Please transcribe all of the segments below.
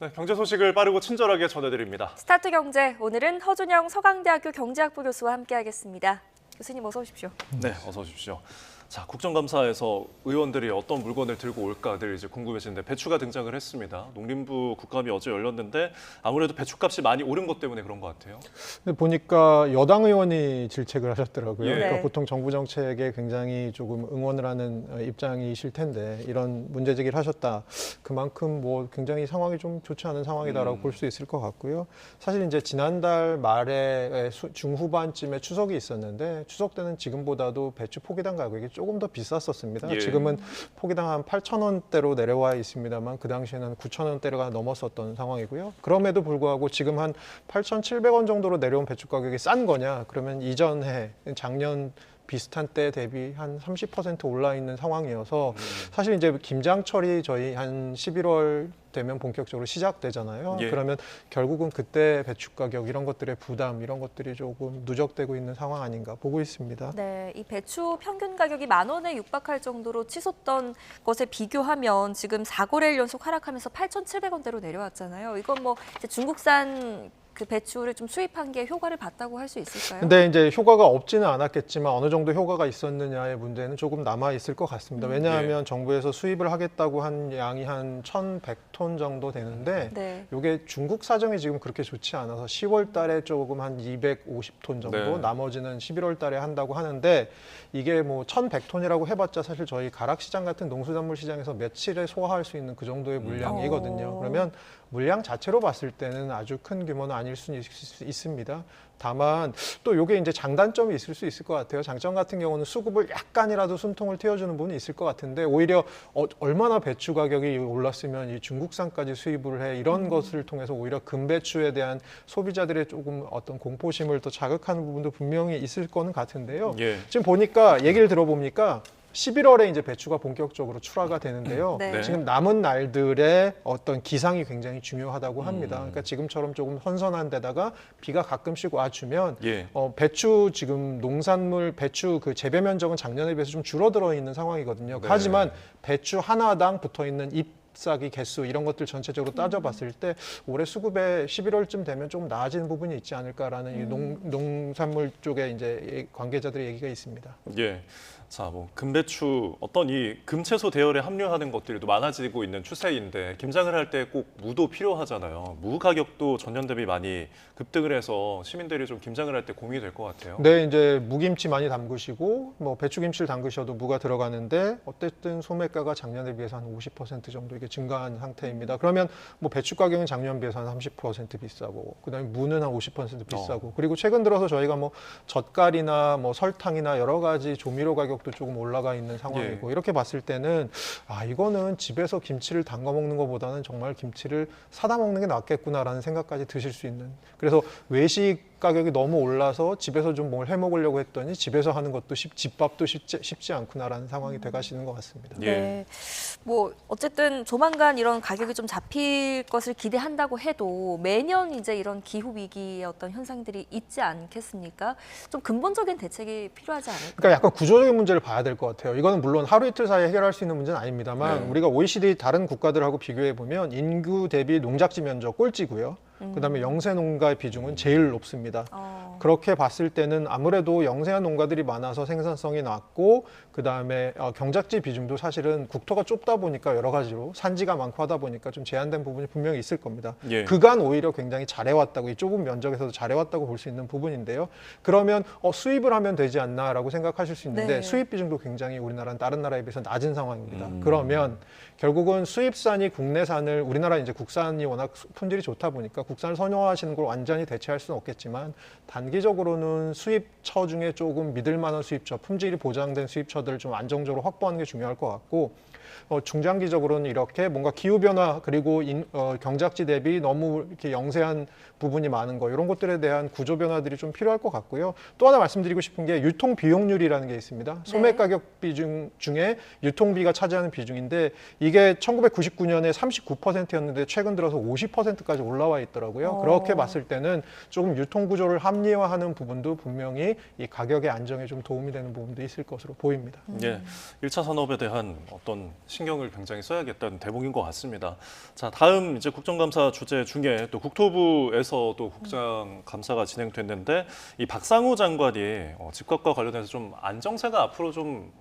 네, 경제 소식을 빠르고 친절하게 전해드립니다. 스타트 경제, 오늘은 허준영 서강대학교 경제학부 교수와 함께하겠습니다. 교수님 어서 오십시오. 네, 어서 오십시오. 자, 국정감사에서 의원들이 어떤 물건을 들고 올까들 이제 궁금해지는데 배추가 등장을 했습니다. 농림부 국감이 어제 열렸는데 아무래도 배추값이 많이 오른 것 때문에 그런 것 같아요. 근데 보니까 여당 의원이 질책을 하셨더라고요. 예. 그러니까 네. 보통 정부 정책에 굉장히 조금 응원을 하는 입장이실 텐데 이런 문제 제기를 하셨다. 그만큼 뭐 굉장히 상황이 좀 좋지 않은 상황이다라고 볼 수 있을 것 같고요. 사실 이제 지난달 말에 중후반쯤에 추석이 있었는데 추석 때는 지금보다도 배추 포기당 가격이 조금 더 비쌌었습니다. 예. 지금은 포기당 한 8,000원대로 내려와 있습니다만 그 당시에는 한 9,000원대가 넘었었던 상황이고요. 그럼에도 불구하고 지금 한 8,700원 정도로 내려온 배추 가격이 싼 거냐? 그러면 이전 해 작년 비슷한 때 대비 한 30% 올라 있는 상황이어서 사실 이제 김장철이 저희 한 11월 되면 본격적으로 시작되잖아요. 예. 그러면 결국은 그때 배추 가격 이런 것들의 부담 이런 것들이 조금 누적되고 있는 상황 아닌가 보고 있습니다. 네, 이 배추 평균 가격이 10,000원에 육박할 정도로 치솟던 것에 비교하면 지금 4거래일 연속 하락하면서 8,700원대로 내려왔잖아요. 이건 뭐 이제 중국산 그 배추를 좀 수입한 게 효과를 봤다고 할 수 있을까요? 근데 이제 효과가 없지는 않았겠지만 어느 정도 효과가 있었느냐의 문제는 조금 남아 있을 것 같습니다. 왜냐하면 정부에서 수입을 하겠다고 한 양이 한 1,100톤 정도 되는데 네. 이게 중국 사정이 지금 그렇게 좋지 않아서 10월 달에 조금 한 250톤 정도, 네. 나머지는 11월 달에 한다고 하는데 이게 뭐 1,100톤이라고 해봤자 사실 저희 가락시장 같은 농수산물 시장에서 며칠에 소화할 수 있는 그 정도의 물량이거든요. 그러면 물량 자체로 봤을 때는 아주 큰 규모는 아닐 수는 있습니다. 다만 또 이게 이제 장단점이 있을 수 있을 것 같아요. 장점 같은 경우는 수급을 약간이라도 숨통을 틔워주는 부분이 있을 것 같은데 오히려 얼마나 배추 가격이 올랐으면 이 중국산까지 수입을 해 이런 것을 통해서 오히려 금배추에 대한 소비자들의 조금 어떤 공포심을 더 자극하는 부분도 분명히 있을 거는 같은데요. 예. 지금 보니까 얘기를 들어보니까 11월에 이제 배추가 본격적으로 출하가 되는데요. 네. 네. 지금 남은 날들의 어떤 기상이 굉장히 중요하다고 합니다. 그러니까 지금처럼 조금 선선한 데다가 비가 가끔씩 와주면 예. 배추 지금 농산물 배추 그 재배 면적은 작년에 비해서 좀 줄어들어 있는 상황이거든요. 네. 하지만 배추 하나당 붙어 있는 잎사귀 개수 이런 것들 전체적으로 따져봤을 때 올해 수급에 11월쯤 되면 좀 나아지는 부분이 있지 않을까라는 이 농산물 쪽에 이제 관계자들의 얘기가 있습니다. 예. 자, 뭐 금배추 어떤 이 금채소 대열에 합류하는 것들이 또 많아지고 있는 추세인데 김장을 할 때 꼭 무도 필요하잖아요. 무 가격도 전년 대비 많이 급등을 해서 시민들이 좀 김장을 할 때 고민이 될 것 같아요. 네, 이제 무김치 많이 담그시고 뭐 배추김치를 담그셔도 무가 들어가는데 어쨌든 소매가가 작년에 비해서 한 50% 정도 이게 증가한 상태입니다. 그러면 뭐 배추 가격은 작년 비해서 한 30% 비싸고 그다음에 무는 한 50% 비싸고 그리고 최근 들어서 저희가 뭐 젓갈이나 뭐 설탕이나 여러 가지 조미료 가격도 조금 올라가 있는 상황이고 이렇게 봤을 때는 이거는 집에서 김치를 담가 먹는 것보다는 정말 김치를 사다 먹는 게 낫겠구나라는 생각까지 드실 수 있는 그래서 외식 가격이 너무 올라서 집에서 좀 뭘 해 먹으려고 했더니 집에서 하는 것도 집밥도 쉽지 않구나라는 상황이 돼 가시는 것 같습니다. 예. 네. 뭐 어쨌든 조만간 이런 가격이 좀 잡힐 것을 기대한다고 해도 매년 이제 이런 기후 위기의 어떤 현상들이 있지 않겠습니까? 좀 근본적인 대책이 필요하지 않을까요? 그러니까 약간 구조적인 문제를 봐야 될 것 같아요. 이거는 물론 하루 이틀 사이에 해결할 수 있는 문제는 아닙니다만 네. 우리가 OECD 다른 국가들하고 비교해 보면 인구 대비 농작지 면적 꼴찌고요. 그다음에 영세 농가의 비중은 제일 높습니다. 그렇게 봤을 때는 아무래도 영세한 농가들이 많아서 생산성이 낮고 그다음에 경작지 비중도 사실은 국토가 좁다 보니까 여러 가지로 산지가 많고 하다 보니까 좀 제한된 부분이 분명히 있을 겁니다. 예. 그간 오히려 굉장히 잘해왔다고 이 좁은 면적에서도 잘해왔다고 볼 수 있는 부분인데요. 그러면 수입을 하면 되지 않나라고 생각하실 수 있는데 네. 수입 비중도 굉장히 우리나라는 다른 나라에 비해서 낮은 상황입니다. 그러면 결국은 수입산이 국내산을 우리나라 이제 국산이 워낙 품질이 좋다 보니까 국산을 선호하시는 걸 완전히 대체할 수는 없겠지만 단기적으로는 수입처 중에 조금 믿을 만한 수입처, 품질이 보장된 수입처들을 좀 안정적으로 확보하는 게 중요할 것 같고 중장기적으로는 이렇게 뭔가 기후변화 그리고 경작지 대비 너무 이렇게 영세한 부분이 많은 거 이런 것들에 대한 구조 변화들이 좀 필요할 것 같고요. 또 하나 말씀드리고 싶은 게 유통 비용률이라는 게 있습니다. 소매 가격 비중 중에 유통비가 차지하는 비중인데 이게 1999년에 39%였는데 최근 들어서 50%까지 올라와 있더라고요. 그렇게 봤을 때는 조금 유통 구조를 합리화하는 부분도 분명히 이 가격의 안정에 좀 도움이 되는 부분도 있을 것으로 보입니다. 예, 1차 산업에 대한 어떤 신경을 굉장히 써야겠다는 대목인 것 같습니다. 자, 다음 이제 국정감사 주제 중에 또 국토부에서도 국정감사가 진행됐는데 이 박상호 장관이 집값과 관련해서 좀 안정세가 앞으로 좀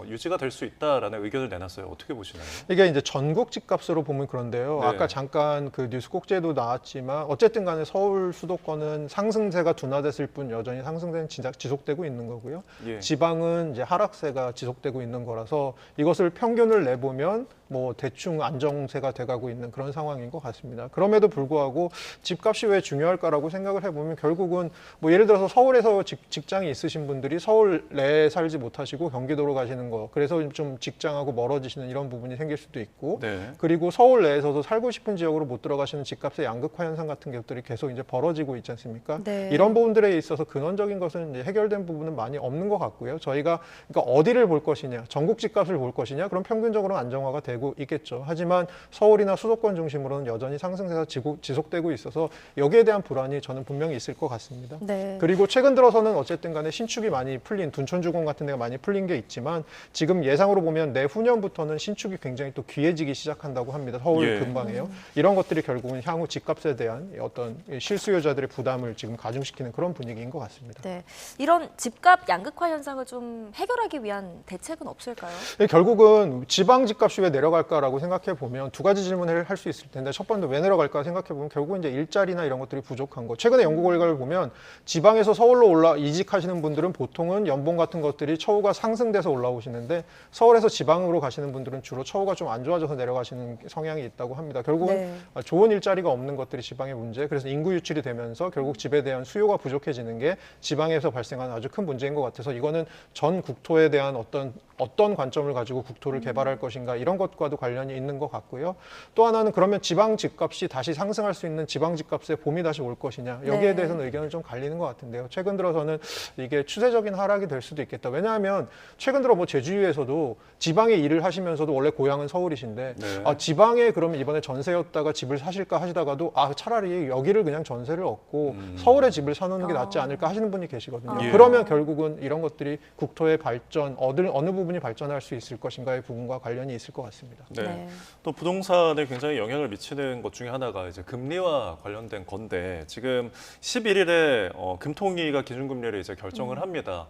유지가 될 수 있다라는 의견을 내놨어요. 어떻게 보시나요? 이게 이제 전국 집값으로 보면 그런데요. 네. 아까 잠깐 그 뉴스 꼭지에도 나왔지만 어쨌든 간에 서울 수도권은 상승세가 둔화됐을 뿐 여전히 상승세는 지속되고 있는 거고요. 예. 지방은 이제 하락세가 지속되고 있는 거라서 이것을 평균을 내보면 뭐 대충 안정세가 돼가고 있는 그런 상황인 것 같습니다. 그럼에도 불구하고 집값이 왜 중요할까라고 생각을 해보면 결국은 뭐 예를 들어서 서울에서 직장이 있으신 분들이 서울 내에 살지 못하시고 경기도로 가시는 거, 그래서 좀 직장하고 멀어지시는 이런 부분이 생길 수도 있고, 네. 그리고 서울 내에서도 살고 싶은 지역으로 못 들어가시는 집값의 양극화 현상 같은 것들이 계속 이제 벌어지고 있지 않습니까? 네. 이런 부분들에 있어서 근원적인 것은 이제 해결된 부분은 많이 없는 것 같고요. 저희가 그러니까 어디를 볼 것이냐, 전국 집값을 볼 것이냐, 그럼 평균적으로 안정화가 되고 있겠죠. 하지만 서울이나 수도권 중심으로는 여전히 상승세가 지속되고 있어서 여기에 대한 불안이 저는 분명히 있을 것 같습니다. 네. 그리고 최근 들어서는 어쨌든 간에 신축이 많이 풀린 둔촌주공 같은 데가 많이 풀린 게 있지만 지금 예상으로 보면 내후년부터는 신축이 굉장히 또 귀해지기 시작한다고 합니다. 서울 예. 근방에요. 이런 것들이 결국은 향후 집값에 대한 어떤 실수요자들의 부담을 지금 가중시키는 그런 분위기인 것 같습니다. 네. 이런 집값 양극화 현상을 좀 해결하기 위한 대책은 없을까요? 결국은 지방 집값이 왜 내려갈까라고 생각해 보면 두 가지 질문을 할 수 있을 텐데, 첫 번째 왜 내려갈까 생각해 보면 결국은 이제 일자리나 이런 것들이 부족한 거. 최근에 연구 결과를 보면 지방에서 서울로 이직하시는 분들은 보통은 연봉 같은 것들이 처우가 상승돼서 올라오시는데 서울에서 지방으로 가시는 분들은 주로 처우가 좀 안 좋아져서 내려가시는 성향이 있다고 합니다. 결국은 네. 좋은 일자리가 없는 것들이 지방의 문제. 그래서 인구 유출이 되면서 결국 집에 대한 수요가 부족해지는 게 지방에서 발생하는 아주 큰 문제인 것 같아서 이거는 전 국토에 대한 어떤 관점을 가지고 국토를 개발할 것인가 이런 것과도 관련이 있는 것 같고요. 또 하나는 그러면 지방 집값이 다시 상승할 수 있는 지방 집값의 봄이 다시 올 것이냐, 여기에 네. 대해서는 의견은 좀 갈리는 것 같은데요. 최근 들어서는 이게 추세적인 하락이 될 수도 있겠다. 왜냐하면 최근 들어 뭐 제주위에서도 지방에 일을 하시면서도 원래 고향은 서울이신데 네. 지방에 그러면 이번에 전세였다가 집을 사실까 하시다가도 차라리 여기를 그냥 전세를 얻고 서울에 집을 사놓는 게 낫지 않을까 하시는 분이 계시거든요. 예. 그러면 결국은 이런 것들이 국토의 발전, 어느 부분이 발전할 수 있을 것인가의 부분과 관련이 있을 것 같습니다. 네. 네. 또 부동산에 굉장히 영향을 미치는 것 중에 하나가 이제 금리와 관련된 건데 지금 11일에 금통위가 기준금리를 이제 결정을 합니다.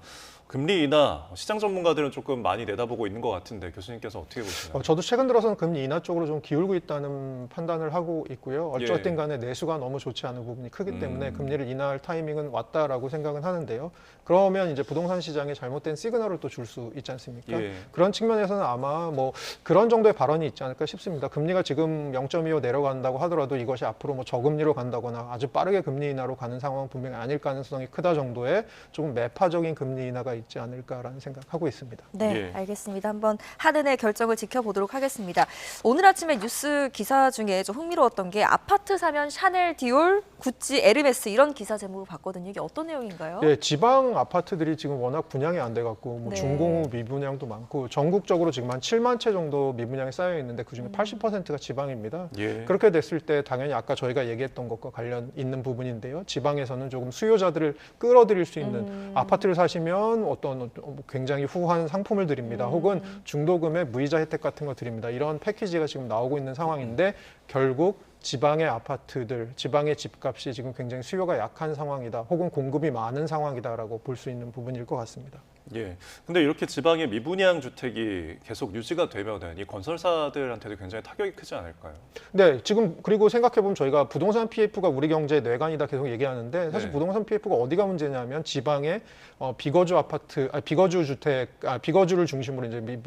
금리 인하 시장 전문가들은 조금 많이 내다보고 있는 것 같은데 교수님께서 어떻게 보시나요? 저도 최근 들어서는 금리 인하 쪽으로 좀 기울고 있다는 판단을 하고 있고요. 어쨌든 간에 내수가 너무 좋지 않은 부분이 크기 때문에 금리를 인하할 타이밍은 왔다라고 생각은 하는데요. 그러면 이제 부동산 시장에 잘못된 시그널을 또 줄 수 있지 않습니까? 예. 그런 측면에서는 아마 뭐 그런 정도의 발언이 있지 않을까 싶습니다. 금리가 지금 0.25 내려간다고 하더라도 이것이 앞으로 뭐 저금리로 간다거나 아주 빠르게 금리 인하로 가는 상황은 분명히 아닐 가능성이 크다 정도의 조금 매파적인 금리 인하가 있지 않을까라는 생각하고 있습니다. 네, 예. 알겠습니다. 한번 한은의 결정을 지켜보도록 하겠습니다. 오늘 아침에 뉴스 기사 중에 좀 흥미로웠던 게 아파트 사면 샤넬, 디올, 구찌, 에르메스 이런 기사 제목을 봤거든요. 이게 어떤 내용인가요? 예, 지방 아파트들이 지금 워낙 분양이 안 돼갖고 뭐 네. 중공후 미분양도 많고 전국적으로 지금 한 7만 채 정도 미분양이 쌓여 있는데 그중에 80%가 지방입니다. 예. 그렇게 됐을 때 당연히 아까 저희가 얘기했던 것과 관련 있는 부분인데요. 지방에서는 조금 수요자들을 끌어들일 수 있는 아파트를 사시면 어떤 굉장히 후한 상품을 드립니다. 혹은 중도금의 무이자 혜택 같은 거 드립니다. 이런 패키지가 지금 나오고 있는 상황인데 결국 지방의 아파트들, 지방의 집값이 지금 굉장히 수요가 약한 상황이다. 혹은 공급이 많은 상황이다라고 볼 수 있는 부분일 것 같습니다. 예. 근데 이렇게 지방의 미분양 주택이 계속 유지가 되면은 이 건설사들한테도 굉장히 타격이 크지 않을까요? 네, 지금 그리고 생각해보면 저희가 부동산 PF가 우리 경제의 뇌관이다 계속 얘기하는데 사실 네. 부동산 PF가 어디가 문제냐면 지방의 비거주 아파트, 비거주 주택, 비거주를 중심으로 이제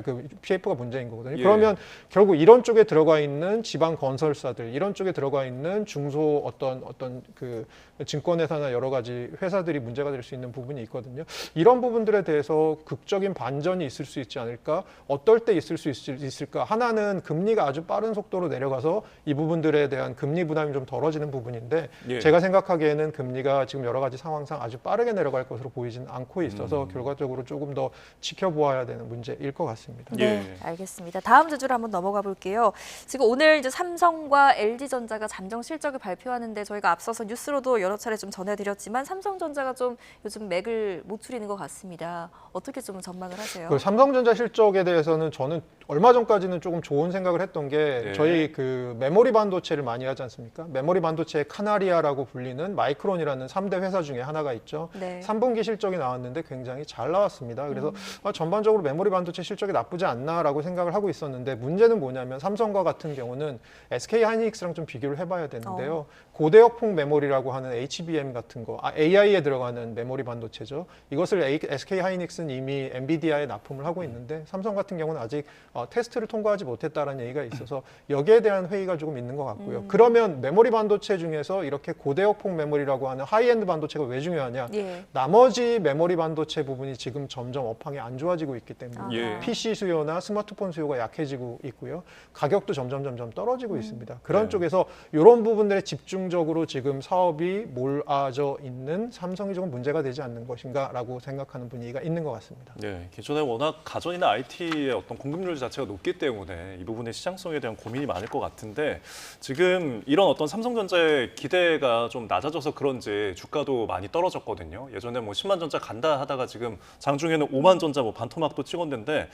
그 PF가 문제인 거거든요. 예. 그러면 결국 이런 쪽에 들어가 있는 지방 건설사들, 이런 쪽에 들어가 있는 중소 어떤 그 증권회사나 여러 가지 회사들이 문제가 될 수 있는 부분이 있거든요. 이런 부분 부분들에 대해서 극적인 반전이 있을 수 있지 않을까? 어떨 때 있을 수 있을까? 하나는 금리가 아주 빠른 속도로 내려가서 이 부분들에 대한 금리 부담이 좀 덜어지는 부분인데 예. 제가 생각하기에는 금리가 지금 여러 가지 상황상 아주 빠르게 내려갈 것으로 보이진 않고 있어서 결과적으로 조금 더 지켜보아야 되는 문제일 것 같습니다. 예. 네, 알겠습니다. 다음 주제로 한번 넘어가 볼게요. 지금 오늘 이제 삼성과 LG전자가 잠정 실적을 발표하는데 저희가 앞서서 뉴스로도 여러 차례 좀 전해드렸지만 삼성전자가 좀 요즘 맥을 못 추리는 것 같습니다. 어떻게 좀 전망을 하세요? 그 삼성전자 실적에 대해서는 저는 얼마 전까지는 조금 좋은 생각을 했던 게 네. 저희 그 메모리 반도체를 많이 하지 않습니까? 메모리 반도체의 카나리아라고 불리는 마이크론이라는 3대 회사 중에 하나가 있죠. 네. 3분기 실적이 나왔는데 굉장히 잘 나왔습니다. 그래서 전반적으로 메모리 반도체 실적이 나쁘지 않나라고 생각을 하고 있었는데 문제는 뭐냐면 삼성과 같은 경우는 SK 하이닉스랑 좀 비교를 해봐야 되는데요. 고대역폭 메모리라고 하는 HBM 같은 거, AI에 들어가는 메모리 반도체죠. 이것을 SK 하이닉스는 이미 엔비디아에 납품을 하고 있는데 삼성 같은 경우는 아직 테스트를 통과하지 못했다라는 얘기가 있어서 여기에 대한 회의가 조금 있는 것 같고요. 그러면 메모리 반도체 중에서 이렇게 고대역폭 메모리라고 하는 하이엔드 반도체가 왜 중요하냐? 예. 나머지 메모리 반도체 부분이 지금 점점 업황이 안 좋아지고 있기 때문에 예. PC 수요나 스마트폰 수요가 약해지고 있고요. 가격도 점점 떨어지고 있습니다. 그런 쪽에서 이런 부분들에 집중적으로 지금 사업이 몰아져 있는 삼성이 조금 문제가 되지 않는 것인가라고 생각하는 분위기가 있는 것 같습니다. 네, 기존에 워낙 가전이나 IT의 어떤 공급률 자체가 높기 때문에 이 부분의 시장성에 대한 고민이 많을 것 같은데 지금 이런 어떤 삼성전자의 기대가 좀 낮아져서 그런지 주가도 많이 떨어졌거든요. 예전에 뭐 10만 전자 간다 하다가 지금 장중에는 5만 전자 뭐 반토막도 찍었는데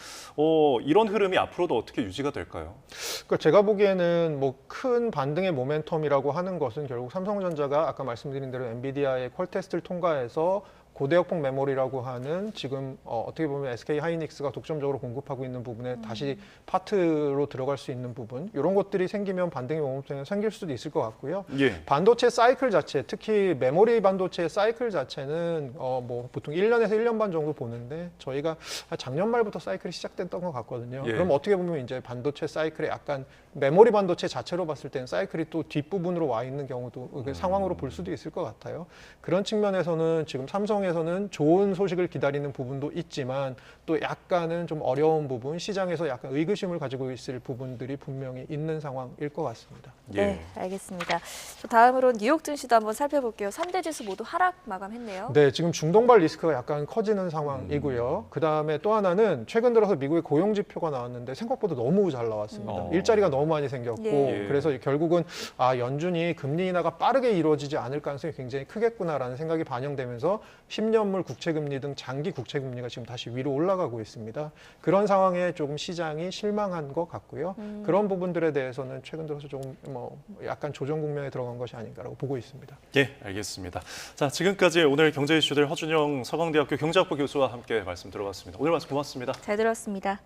이런 흐름이 앞으로도 어떻게 유지가 될까요? 그러니까 제가 보기에는 뭐 큰 반등의 모멘텀이라고 하는 것은 결국 삼성전자가 아까 말씀드린 대로 엔비디아의 퀄 테스트를 통과해서 고대역폭 메모리라고 하는 지금 어떻게 보면 SK 하이닉스가 독점적으로 공급하고 있는 부분에 다시 파트로 들어갈 수 있는 부분 이런 것들이 생기면 반등의 모멘텀이 생길 수도 있을 것 같고요. 예. 반도체 사이클 자체, 특히 메모리 반도체 사이클 자체는 뭐 보통 1년에서 1년 반 정도 보는데 저희가 작년 말부터 사이클이 시작됐던 것 같거든요. 예. 그럼 어떻게 보면 이제 반도체 사이클에 약간 메모리 반도체 자체로 봤을 때는 사이클이 또 뒷부분으로 와 있는 경우도 상황으로 볼 수도 있을 것 같아요. 그런 측면에서는 지금 삼성에서는 좋은 소식을 기다리는 부분도 있지만 또 약간은 좀 어려운 부분, 시장에서 약간 의구심을 가지고 있을 부분들이 분명히 있는 상황일 것 같습니다. 예. 네, 알겠습니다. 또 다음으로 뉴욕 증시도 한번 살펴볼게요. 3대 지수 모두 하락 마감했네요. 네, 지금 중동발 리스크가 약간 커지는 상황이고요. 그 다음에 또 하나는 최근 들어서 미국의 고용 지표가 나왔는데 생각보다 너무 잘 나왔습니다. 일자리가 너무 많이 생겼고 예. 그래서 결국은 연준이 금리 인하가 빠르게 이루어지지 않을 가능성이 굉장히 크겠구나라는 생각이 반영되면서 10년물 국채금리 등 장기 국채금리가 지금 다시 위로 올라가고 있습니다. 그런 상황에 조금 시장이 실망한 것 같고요. 그런 부분들에 대해서는 최근 들어서 조금 뭐 약간 조정 국면에 들어간 것이 아닌가라고 보고 있습니다. 예, 알겠습니다. 자, 지금까지 오늘 경제 이슈들 허준영 서강대학교 경제학부 교수와 함께 말씀 들어봤습니다. 오늘 말씀 고맙습니다. 잘 들었습니다.